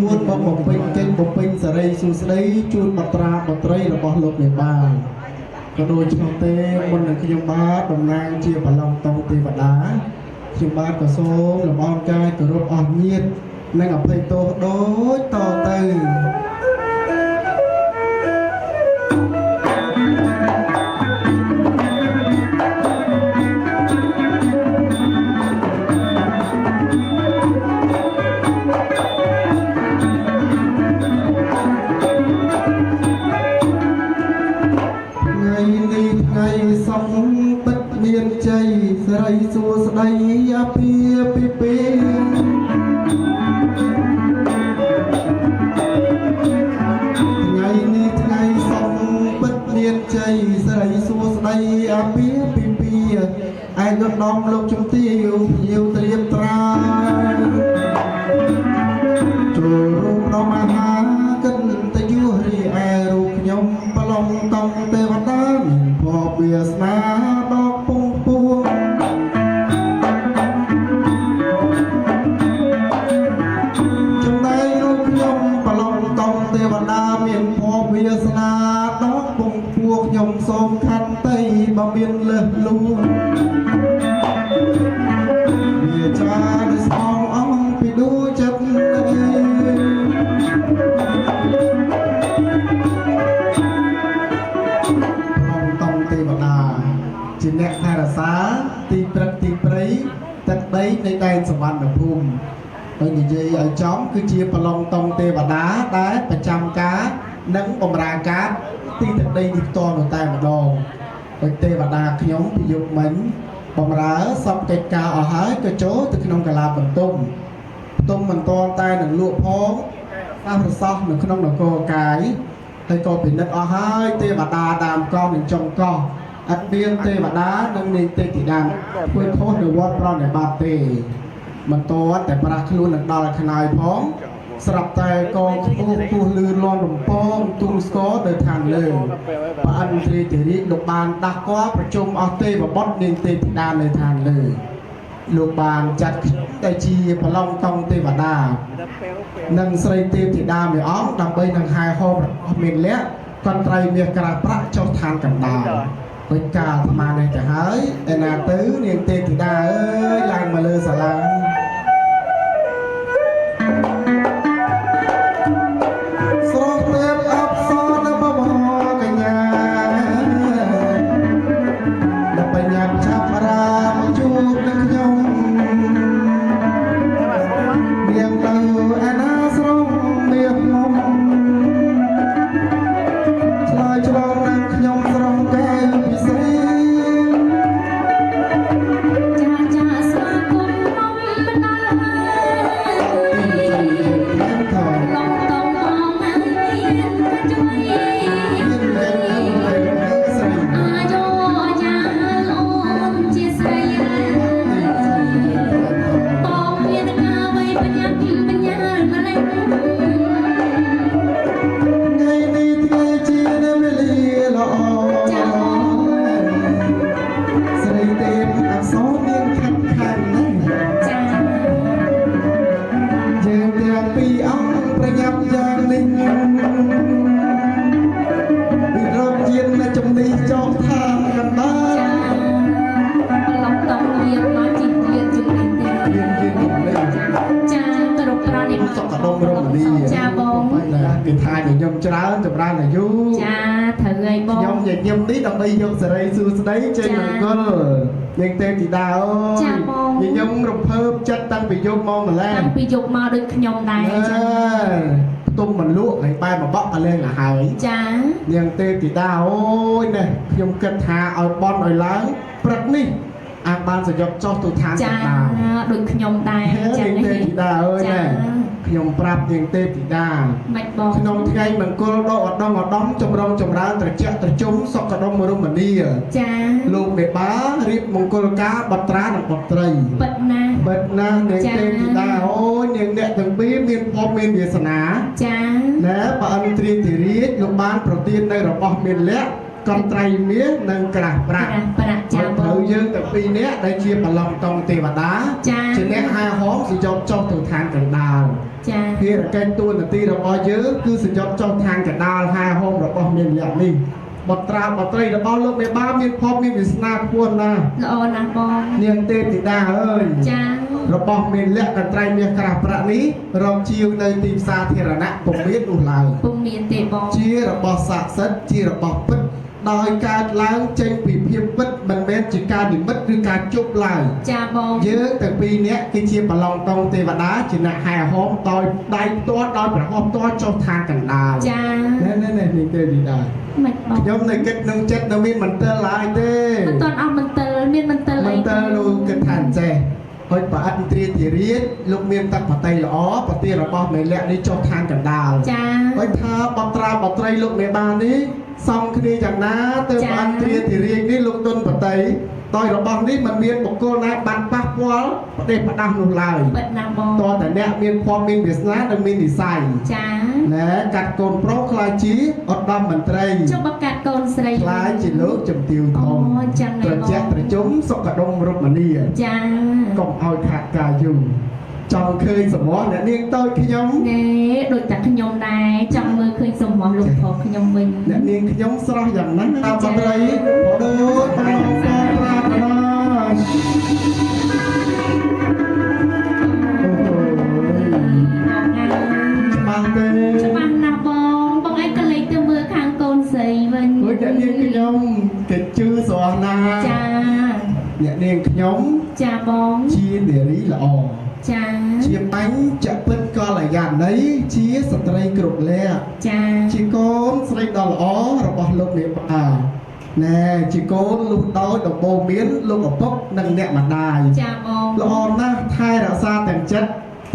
ជួនមកបំពេញកិច្ចបំពេញសេរីសួស្តីជួនបត្រាបត្រីរបស់លោកមេបានក៏ដូចនោះទេមុននឹងខ្ញុំបាទតំណាងជាបឡងតងទេវតាខ្ញុំបាទក៏សូមលំអរកាយគោរពអស់ញាតិនិងអភ័យទោសដូចតទៅស្រីសួស្តីអាពីពីថ្ងៃនេះថ្ងៃសុខពិតមានជ័យស្រីសួស្តីអាពីពីឯកឧត្តមលោកជំទាវភ្ញៀវត្រៀមត្រាចូលរួមដល់មហាកិត្តិយសរីឯរូបខ្ញុំប្រឡងតង់ទេវតាមានភ័ព្វវាសនាដល់ពងពួងមានភ័ព្វវាសនាដល់ពងពួកខ្ញុំសូមខន្តីបើមានលើសលួងវាចាដូចស្អងអងពីដួលចិត្តឡងតង់ទេវតាជាអ្នកថែរក្សាទីព្រឹកទីព្រៃទឹកដីនៃដែនសវណ្ណភូមិហើយនិយាយឲ្យចំគឺជាប្រឡងតង់ទេវតាដែលប្រចាំការនិងបម្រើការទីទឹកដីនេះផ្ទាល់នៅតែម្ដងហើយទេវតាខ្ញុំពីយុគមិញបម្រើសពកិច្ចការអស់ហើយក៏ចូលទៅក្នុងកាឡាបន្ទុំមិនតន់តែនឹងលក់ផងអស់រសោះនៅក្នុងនគរកាយហើយក៏ពិនិត្យអស់ហើយទេវតាតាមកងនឹងចុងកោះអត់មានទេវតានិងនាងទេពធីតាធ្វើខុសនៅវត្តប្រណិប័តទេមិនតន់តែប្រាស់ខ្លួននឹងដល់ខ្នើយផងស្រាប់តែកងខ្ពស់លឺលន់រំពងទូលស្គរទៅឋានលើព្រះអន្តរាធិរាជលោកបានដាស់គាល់ប្រជុំអស់ទេវបុត្រនាងទេពធីតានៅឋានលើលោកបានចាត់ខ្ញុំទៅជាប្រឡងតង់ទេវតានិងស្រីទេពធីតាមួយអង្គដើម្បីនឹងហែហោមរបស់មានលក្ខកន្ត្រៃមាសក្រាស់ប្រាក់ចុះឋានកណ្ដាលពេញកាលអាត្មានេះទៅហើយឯណាទៅនាងទេពធីតាអើយឡើងមកលើសាលាគេថាញញឹមច្រើនចម្រើនអាយុចាត្រូវហើយបងខ្ញុំញញឹមនេះដើម្បីយកសេរីសួស្តីចេញមង្គលនាងទេពធីតាអូយចាបងញញឹមរំភើបចិត្តតាំងពីយប់មកម្ល៉េះតាំងពីយប់មកដូចខ្ញុំដែរចាផ្ទុំមិនលក់ហើយបែបបក់ក៏លេងទៅហើយចានាងទេពធីតាអូយនេះខ្ញុំគិតថាឲ្យបន់ឲ្យឡើងព្រឹកនេះអាចបានសយកចុះទៅឋានចាដូចខ្ញុំដែរចានាងទេពធីតាអើយណែខ្ញុំប្រាប់នាងទេពធីតាមិនបងក្នុងថ្ងៃមង្គលដ៏ឧត្តមឧត្តមចម្រុងចម្រើនត្រជាក់ត្រជុំសុខដុមរមនីចាលោកមេបារៀបមង្គលការបត្រានិងបត្រីពិតណាស់នាងទេពធីតាអូយនាងអ្នកទាំងពីរមានភពមានវាសនាចាណែព្រះអន្តរាធិរាជលោកបានប្រទាននៅរបស់មានលក្ខ កន្ត្រៃមាសនិងក្រាស់ប្រាក់ចាបងយើងទាំងពីរនាក់ដែលជាបឡំតងទេវតាជាអ្នកហែហោមសញ្ចប់ចុះទៅឋានកណ្ដាលចាភារកិច្ចតួនាទីរបស់យើងគឺសញ្ចប់ចុះឋានកណ្ដាលហែហោមរបស់មានលក្ខនេះបត្រាបត្រីរបស់លោកមេបាមានភពមានវាសនាខ្ពស់ណាស់ល្អណាស់បងនាងទេពធីតាអើយចារបស់មានលក្ខកន្ត្រៃមាសក្រាស់ប្រាក់នេះរកជាវនៅទីផ្សារធារណៈពុំមាននោះឡើយពុំមានទេបងជារបស់ស័ក្តិសិទ្ធិជារបស់ពិតដោយកើតឡើងចេញពីភាពពិតមិនមែនជាការនិមិត្តឬការជប់ឡើយចាបងយើងទាំងពីរនាក់គឺជាបឡងតងទេវតាជាអ្នកហែហោមដោយដៃផ្ទាល់ដោយប្រហោះផ្ទាល់ចុះឋានកណ្ដាលចាណែនេះទេទីដែរមិនបងខ្ញុំនៅគិតក្នុងចិត្តនៅមានមន្ទិលឡើយទេមិនទាន់អស់មន្ទិលមានមន្ទិលអីមន្ទិលលោកគិតថាចេះហើយប្រអិនទ្រាធិរាជលោកមានតបតីល្អប្រតិរបស់មេលក្ខនេះចុះឋានកណ្ដាលចាហើយថាបត្រាបត្រីលោកមេបានេះសំគ្នាយ៉ាងណាទៅប្រអិនទ្រាធិរាជនេះលោកទុនបតីដោយរបស់នេះมันមានបុគ្គលណាបានប៉ះពាល់ប្រទេសផ្ដាស់នោះឡើយពិតណាស់បងតើតែអ្នកមានភ័ព្វមានវាសនានិងមាននិស័យចាណែកាត់កូនប្រុសខ្លាចជាឧត្តមមន្ត្រីចុះបកាត់កូនស្រីខ្លាចជាលោកជំទាវធំអូចឹងឯងបងត្រជាក់ត្រជុំសុខដុមរមនីចាកុំឲ្យខាត់ការយូរចង់ឃើញសមរអ្នកនាងតូចខ្ញុំណែដូចតែខ្ញុំដែរចង់មើលឃើញសមរលោកផងខ្ញុំវិញអ្នកនាងខ្ញុំស្រស់យ៉ាងណាស់តាមបត្រីដូចបងសប្រាថ្នាច្បាស់ទេច្បាស់ណាស់បងបងឯងក៏លេចទៅមើលខាងកូនស្រីវិញអូយអ្នកនាងខ្ញុំគេជឿស្រស់ណាស់ចាអ្នកនាងខ្ញុំចាបងជានារីល្អចាជាបញ្ចពិតកល្យាណីជាស្ត្រីគ្រប់លក្ខចាជាកូនស្រីដ៏ល្អរបស់លោកមេបាណែជាកូនលុះដោយដំបូងមានលោកឪពុកនិងអ្នកម្ដាយចាបងល្អណាស់ថែរក្សាទាំងចិត្ត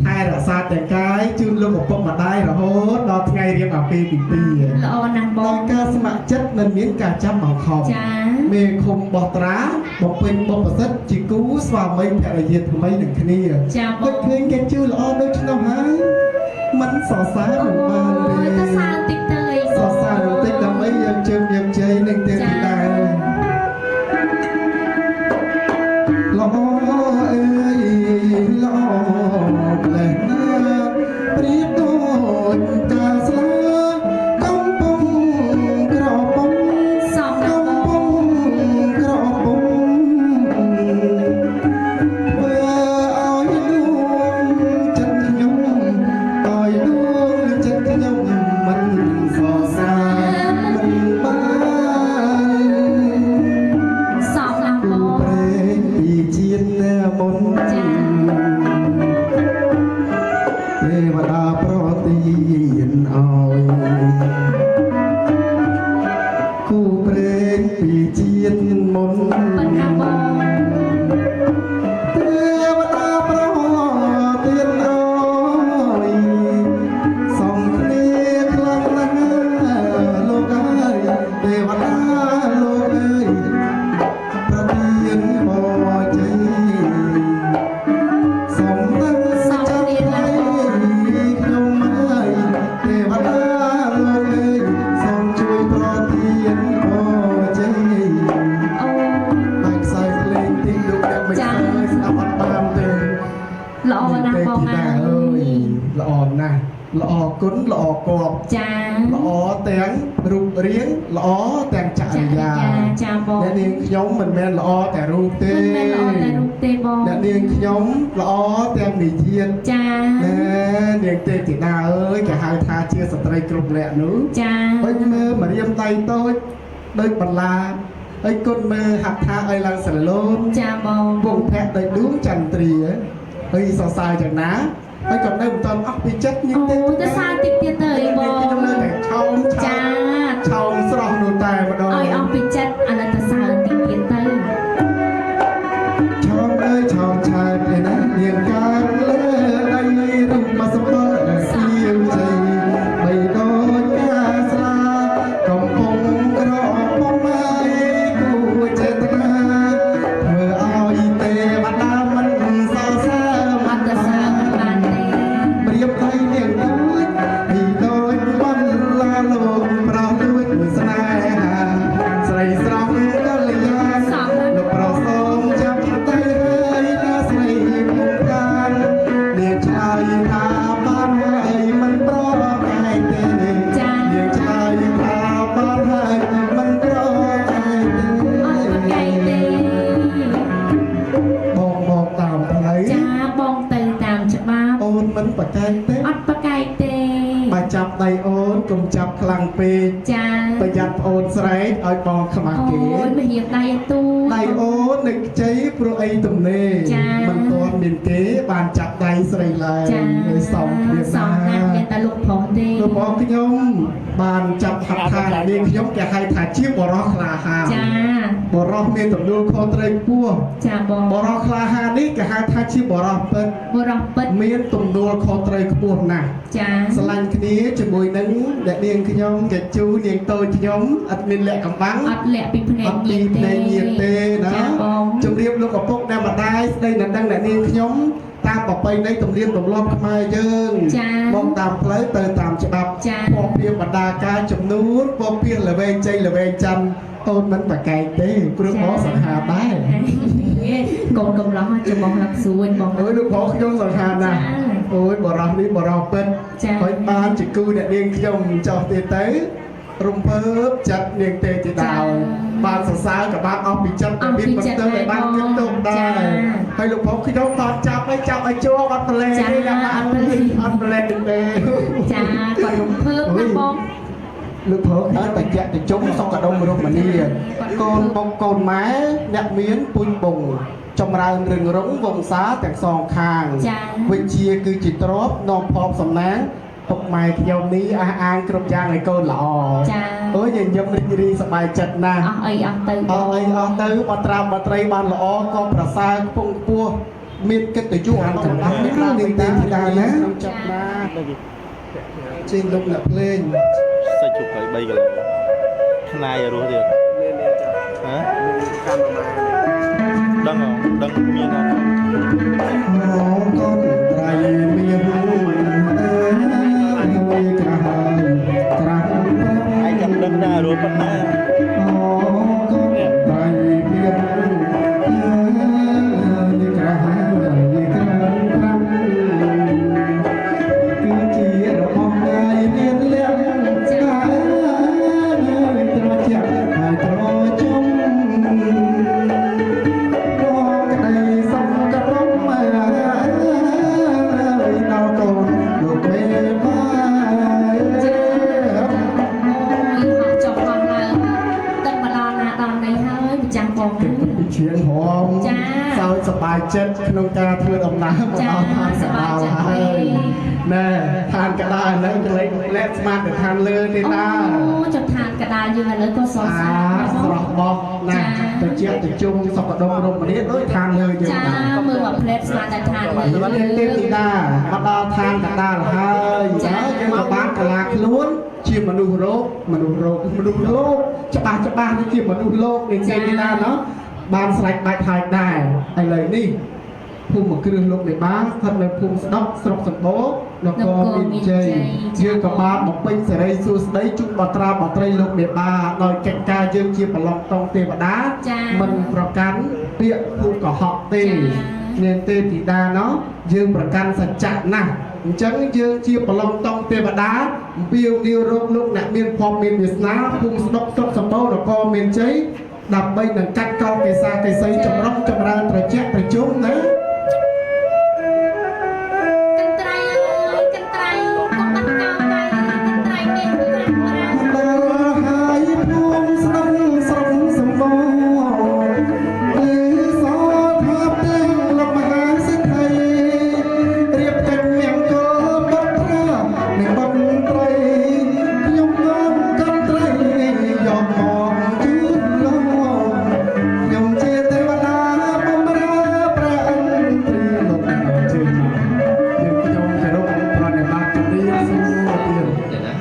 ថែរក្សាទាំងកាយជូនលោកឪពុកម្ដាយរហូតដល់ថ្ងៃរៀបអាពាហ៍ពិពាហ៍ល្អណាស់បងការស្ម័គ្រចិត្តមិនមានការចាំបង្ខំចាមេឃុំបោះត្រាបំពេញបុព្វសិទ្ធជាគូស្វាមីភរិយាថ្មីនឹងគ្នាចាបងឃើញគេជឿល្អដូចនោះហើយមិនសរសើរមិនបានទេតែសើតិចទៅអីសរសើរបន្តិចដើម្បីយើងជើងយើងជ័យនឹងទេទីដែរល្អអើយល្អផ្លែណាព្រៀបដូចកាស្លាកំពុងក្រពុំសំកំពុងក្រពុំបើឲ្យលួងចិត្តខ្ញុំឲ្យលួងចិត្តខ្ញុំមិនសរសើរមិនបានសំណាស់បងព្រេងពីជាតិមុនទេវតាប្រទានឲ្យគូព្រេងពីជាតិមុនទេវតាប្រទានឲ្យសំគ្នាខ្លាំងណាស់លោកអើយទេវតាលោកអើយប្រទានបជ័យសំនឹងសច្ចាខ្ញុំហើយទេវតាលោកអើយសូមជួយប្រទានបជ័យអូតែខ្សែភ្លេងទីលោកអ្នកមិនឃើញស្ដាប់អត់បានទេល្អណាស់បងអើយល្អណាស់ល្អគុណល្អគប់ចាល្អទាំងរូបរាងល្អទាំងចរិយាចាបងអ្នកនាងខ្ញុំមិនមែនល្អតែរូបទេមិនមែនល្អតែរូបទេបងអ្នកនាងខ្ញុំល្អទាំងនិយាយចាណែនាងទេពធីតាអើយគេហៅថាជាស្ត្រីគ្រប់លក្ខនោះចាដូចមើលមរៀមដៃតូចដូចបន្លាហើយគុណមើលហាត់ថាឲ្យឡើងស្រឡូនចាបងវងភ័ក្រដោយដួងចន្ទ្រាហើយសរសើរយ៉ាងណាហើយក៏នៅមិនទាន់អស់ពីចិត្តនេះទេអូទៅសារតិចទៀតទៅអីបងខ្ញុំនៅតែឆោមចាឆោមស្រស់នោះតែម្ដងឲ្យអស់ពីចិត្តអានេះទៅសារតិចទៀតទៅឆោមអើយឆោមឆែកឯណានាងកើតលើដៃរូបមកសម្បល់សៀវជ័យបីដូចកាស្លាកំពុងក្រពុំហើយគួរចេតនាធ្វើឲ្យទេវតាមិនសរសើរមិនសរសើរបានទេព្រៀបដៃនាង เต bà chập tay ôn cùng chập khăn pê จ้า bà dập ôn sấy ôi bò khăm โอ้ kế ยมาเหยียบได้ตู้ tay ôn nực cháy pro ấy tùm nê mình toàn miền kế bàn chập tay sấy lại จ้า người sống Việt สองงาน Nam เป็นตลกพอเต rồi bò cái nhông bàn chập hạt thang điên cái nhông kẻ hay thả chiếc bò róc là hào จ้า bò róc miền tùm đuôi khô tây cua จ้าบอ bò róc là hà ní kẻ hay thả chiếc bò róc bật บรอปิด miền tùm đuôi khô tây cua nè จ้า สลันคนี้จะมวยนั้นเด็กเนียงขยมเด็กจูเนียงโตขยมอัดมินแหลกกำบัง อัดแหละปีพเน อัด เยี ปี ยเต ในเยียเตนะ จ้าบอง จงเรียบลูกกับพวกแนวมาได้ได้นั่นดังเด็กเนียงขยมตามต่อไปในตำเรียนตำรอบขมาเยิงมองตามเพลย์เติมตามฉบับพอเพียงบรรดาการจำนูนพอเพียงละเวงใจละเวงจันต้นมันปากไก่เต้เปลือกหม้อสังหาได้ กงกำลังจะมองหลักสูนมอง เอ้ยลูกพ่อขยมสังหานะโอ้ยบ่รอนี่บ่รอเป็น จ้า hỏi ban chỉ cư để điên trong cho tế tế rung phớp chặt niềng tê chỉ đào ban sẵn sàng cả ban ông bị chân Ông biết bị bất chặt tơ để lại ban con. kinh động đây Dạ. hay lục phóng khi đâu toàn chắp ấy chua bắt lê Dạ, đi là bạn bắt lê. ăn lê đừng tê จ้าก่อนลงเพิ่มนะบอง lực phớp đã tại chặt thì chúng xong cả đông rung mà đi con bông con má nhặt miếng pun bùng trong ra rừng rống vòng xá tẹt sòng khang จ้า วิเชียคือจิตรบนอมพร้อมสำนักตกไม้เที่ยวนี้อ่างกรบยางไอ้โกนหล่อ จ้า เอ้ยยังยมรีสบายจัดนะ เอาไอ้เอาตือ เอาไอ้เอาเตอมาตรามมาไตรบานหล่อก็ประสานพงปัวมีดกันแต่ยุ่งอันกันตั้งไม่รู้หนึ่งเต็มที่ได้นะจับมาจริงลงหลับเล่น sao chụp phải bay cái này rồi đúng không hả đăng không đăng miên không มองก้อนไตรมีรู้เอ้ยกระหายกระหาย ai chẳng đăng ra rồi bắt na อ๋อก็ไปเพียงนี่กระหังนี่กระรังคือจีรมองได้เพียงเลี้ยงใจตรอเจียหายตรอจมรอกระไดส่งกระร้องมาดาวโกนลูกเวมา โอ้ยเขาจบความแล้วตั้งเวลานาตอนไหนเฮ้ยจังบอง เชียงหอม จ้า เศร้าสบายเจ็ดขนมกาเพื่อดำน้ำ จ้า เอาทาน ส กับบ าย เรา ใจ ให้แน่ทานก็ได้แล้วก็เลยและสมาร์ททานเลยนี่นะ โอ้จดทานกระดาษยังไงเลยก็สอ อ่า สา สระบอกนะตะเจียบตะจุงสกดมรมนี้ด้วยทานเลยเดียว จ้า กัน มือแบบเพลสมาแต่ทานเลย แต่ว่าเต้นตีดามาดาทานกันได้ให้ยังมาบ้านกะลาขลุ้นชีพมนุษย์โลกมนุษย์โลกมนุษย์โลกจะบ้านที่ชีพมนุษย์โลกเองตีดาเนาะบ้านสไลด์ใบไทยได้ไอ้เลยนี่ภูมิเครื่องลงในบ้านทำในภูมิสต๊อกสรกสมบูรณ์แล้วก็มีใจยืนกับบ้านบอกเป็นเสรีสูสได้จุดบัตราบัตรลงในบ้านโดยแก่การยืนเชียร์ปลอกตรงเทวดามันประกันเปียภูมิกับหอกตีเนียนเตติดาเนาะยืนประกันสัจจะนะจังยืนเชียร์ปลอกตรงเทวดาเบี้ยวเดียวรบลุกเนี่ยมีพอมีวิสนาภูมิสต๊อกสรกสมบูรณ์แล้วก็มีใจดับใบหนังกัดเกาเกษาเกษยจมร้องจมราตระเจี๊ยบประจุมนะ กันไตรกันไตรก็มันเก่าไปกันไตรเนี่ยคืออะไร ดาหายพวงสนสมสมบูรณ์หรือสอทับเตียงลมหาสิทธิเรียบกันเมียงก็บัดพระในบันไตรยมน้อมกันไตรยอมมองยืนลงยมเจเทวดาบำราประอันตรีลงเจริญยังยมเคารพพระในบาทจุลีสู้เตียง vậy đó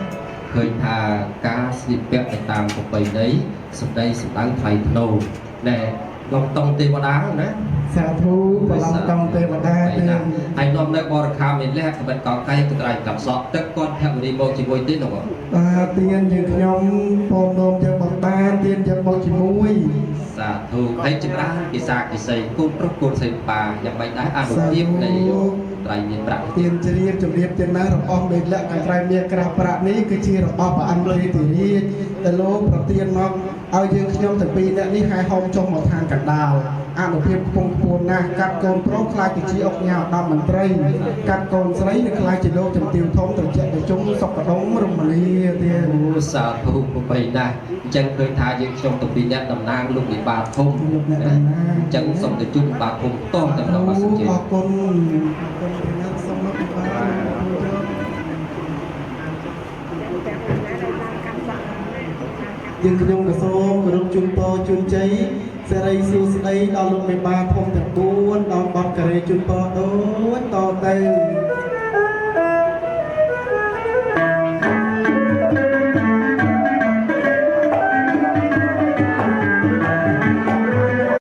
khơi thà ca dịp bẹt để tạm của bầy đấy sụp đây sụp đáng thầy đầu để lòng tông tê vào đá nè สาธุพลังตองเทวดาเตือน ไอ้นอมได้บริคามินแรกเป็นก่อไก่กระไรกับสอบแต่ก้อนแถวนี้โมจิบวยติดหรอ ตาเตียนยังขยมปอมโดมยังบักตาเตียนยังบอกจิมุย สาธุให้จิบร้านกิสากิใส่กุ้งปรุกกุ้งใส่ปลายังไม่ได้อานุเทียบในไตรเมียนปรัก เตียนจะเรียนจำเรียบเตียนนะเราออกเด็กและไอ้ใครเมียกระประนี้คือชีเราออกประอันเลยตีนี้แต่โลกประเตียนน้อง ឲ្យយើងខ្ញុំទាំងពីរអ្នកនេះហើយហោមចុះមកឋានកណ្ដាលអនុភាពខ្ពង់ខ្ពស់ណាស់កាត់កូនប្រុសខ្លាចជាអុកញ៉ាឧត្តមមន្ត្រីកាត់កូនស្រីនឹងខ្លាចជាលោកជំទាវធំត្រជាក់ត្រជុំសុកកដុងរមនីទៀត អូសាធុប្របីណាស់អញ្ចឹងឃើញថាយើងខ្ញុំទាំងពីរអ្នកតំណាងលោកវិបាលធំ លោកអ្នកតំណាង អញ្ចឹងសូមទៅជួបបាទធំតតែម្ដងបាទសុជិ អរគុណពីណាសូមមកបាទយើងខ្ញុំក៏សូមគោរពជូនពរជូនជ័យសេរីសួស្តីដល់លោកមេបាធំទាំង4ដល់បបកេរីជូនពរដូចតទៅ